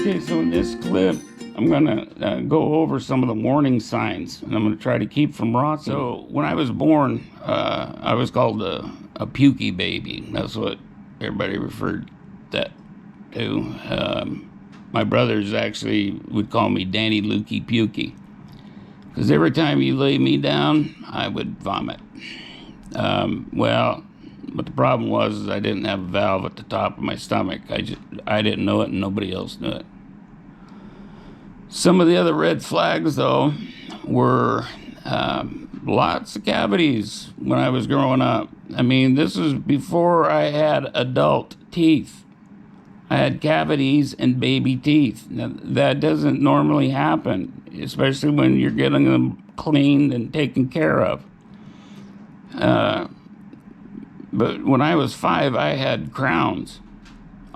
Okay, so in this clip, I'm going to go over some of the warning signs, and I'm going to try to keep from rocking. So when I was born, I was called a pukey baby. That's what everybody referred that to. My brothers actually would call me Danny Lukey Pukey, because every time you lay me down, I would vomit. But the problem was is I didn't have a valve at the top of my stomach. I didn't know it, and nobody else knew it. Some of the other red flags, though, were lots of cavities when I was growing up. I mean, this was before I had adult teeth. I had cavities and baby teeth. Now, that doesn't normally happen, especially when you're getting them cleaned and taken care of. But when I was 5, I had crowns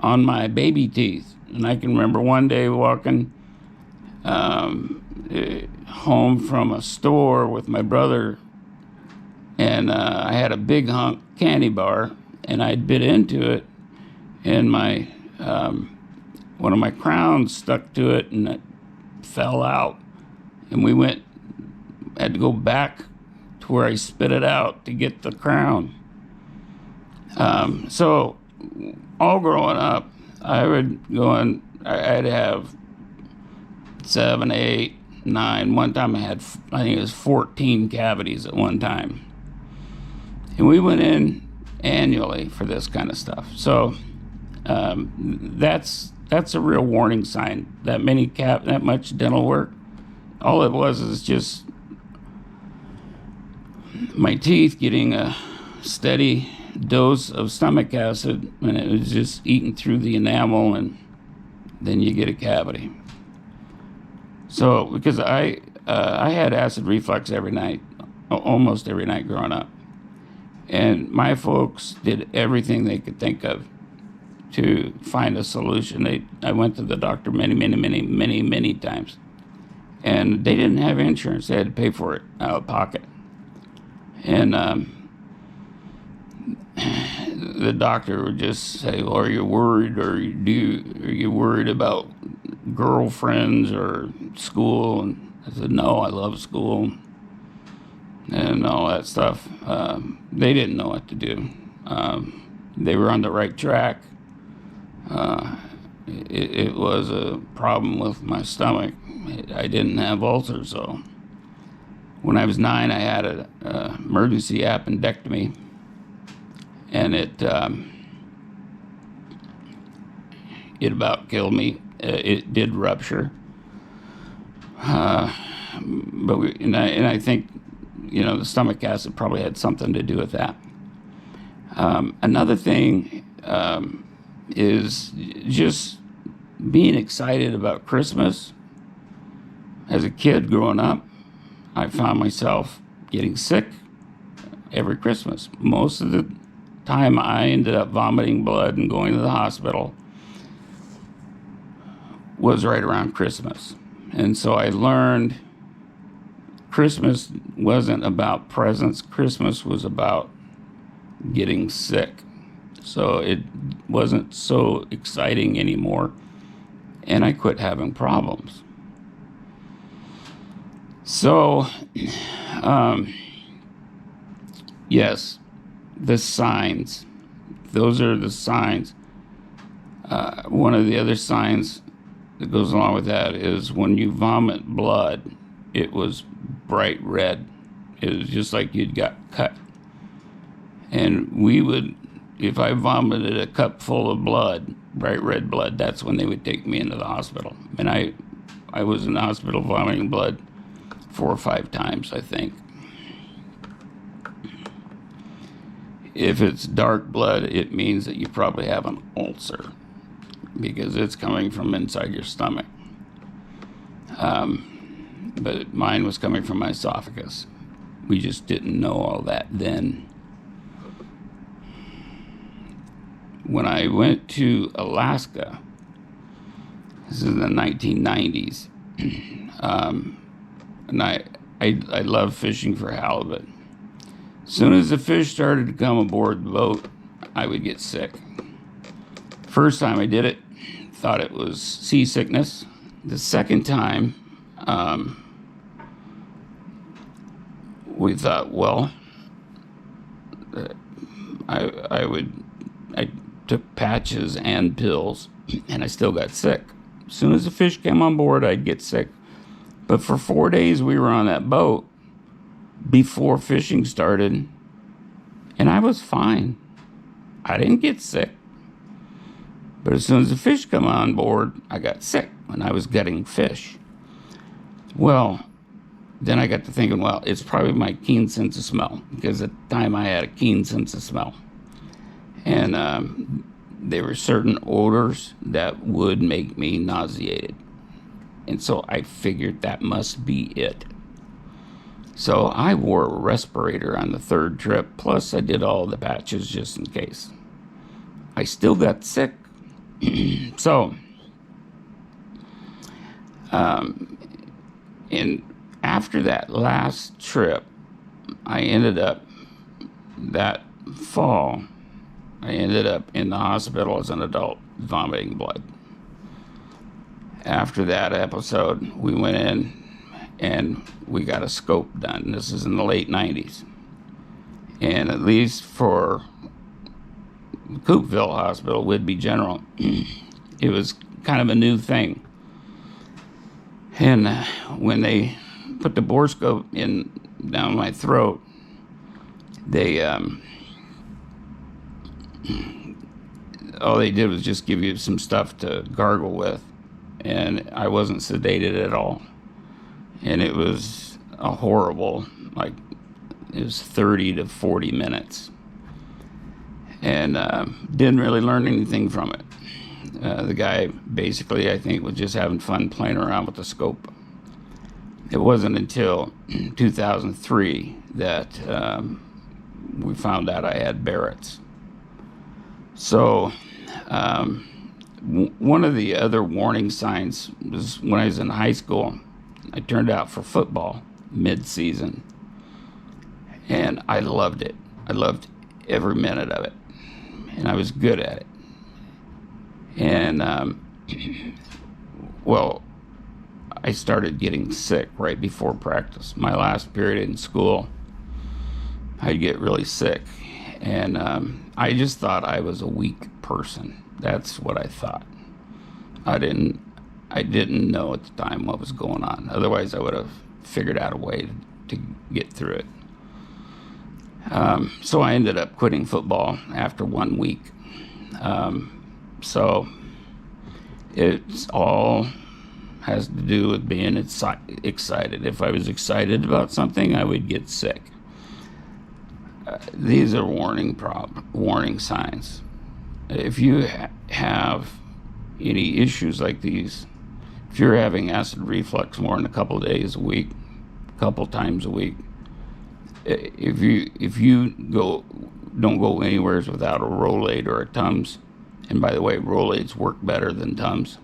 on my baby teeth. And I can remember one day walking home from a store with my brother, and I had a big hunk candy bar, and I'd bit into it, and my one of my crowns stuck to it, and it fell out. And we had to go back to where I spit it out to get the crown. So all growing up, I'd have 7, 8, 9. One time I think it was 14 cavities at one time. And we went in annually for this kind of stuff. So that's a real warning sign. That much dental work, all it was is just my teeth getting a steady dose of stomach acid, and it was just eating through the enamel, and then you get a cavity. So because I had acid reflux every night, almost every night growing up, and my folks did everything they could think of to find a solution. I went to the doctor many times, and they didn't have insurance. They had to pay for it out of pocket. And the doctor would just say, "Well, are you worried, or are you worried about girlfriends or school?" And I said, "No, I love school," and all that stuff. They didn't know what to do. They were on the right track. It was a problem with my stomach. I didn't have ulcers, so when I was 9, I had an emergency appendectomy, and it about killed me. It did rupture, and I think the stomach acid probably had something to do with that. Another thing is just being excited about Christmas. As a kid growing up, I found myself getting sick every Christmas. Most of the time I ended up vomiting blood and going to the hospital was right around Christmas. And so I learned Christmas wasn't about presents. Christmas was about getting sick. So it wasn't so exciting anymore, and I quit having problems. So, yes, the signs. Those are the signs. One of the other signs that goes along with that is when you vomit blood, it was bright red. It was just like you'd got cut. And if I vomited a cup full of blood, bright red blood, that's when they would take me into the hospital. And I was in the hospital vomiting blood 4 or 5 times, I think. If it's dark blood, it means that you probably have an ulcer, because it's coming from inside your stomach. But mine was coming from my esophagus. We just didn't know all that then. When I went to Alaska, this is in the 1990s, and I love fishing for halibut. As soon as the fish started to come aboard the boat, I would get sick. First time I did it, thought it was seasickness. The second time, we thought, well, I took patches and pills, and I still got sick. As soon as the fish came on board, I'd get sick. But for 4 days, we were on that boat before fishing started, and I was fine. I didn't get sick. But as soon as the fish come on board, I got sick when I was gutting fish. Well, then I got to thinking, well, it's probably my keen sense of smell, because at the time I had a keen sense of smell. And there were certain odors that would make me nauseated. And so I figured that must be it. So I wore a respirator on the third trip, plus I did all the patches just in case. I still got sick. So, and after that last trip, I ended up, that fall, I ended up in the hospital as an adult vomiting blood. After that episode, we went in and we got a scope done. This is in the late 90s. And at least for Coopville Hospital, Whidbey General, it was kind of a new thing. And when they put the borescope in down my throat, they all they did was just give you some stuff to gargle with, and I wasn't sedated at all. And it was a horrible, like, it was 30 to 40 minutes. And didn't really learn anything from it. The guy basically, I think, was just having fun playing around with the scope. It wasn't until 2003 that we found out I had Barrett's. So one of the other warning signs was when I was in high school, I turned out for football mid-season, and I loved it. I loved every minute of it, and I was good at it. And, well, I started getting sick right before practice. My last period in school, I'd get really sick, and I just thought I was a weak person. That's what I thought. I didn't know at the time what was going on. Otherwise, I would have figured out a way to get through it. So I ended up quitting football after 1 week. So it's all has to do with being excited. If I was excited about something, I would get sick. These are warning signs. If you have any issues like these, if you're having acid reflux more than a couple days a week, a couple times a week, if you don't go anywhere without a Rolade or a Tums, and by the way, Rolades work better than Tums,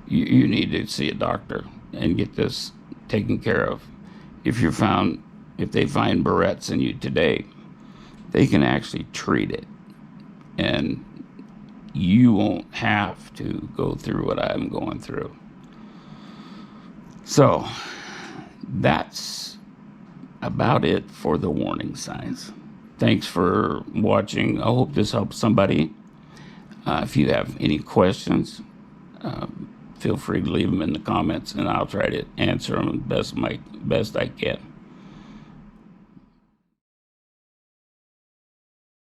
you need to see a doctor and get this taken care of. If they find Barrett's in you today, they can actually treat it, and you won't have to go through what I'm going through. So that's about it for the warning signs. Thanks for watching. I hope this helps somebody. If you have any questions, feel free to leave them in the comments, and I'll try to answer them best I can.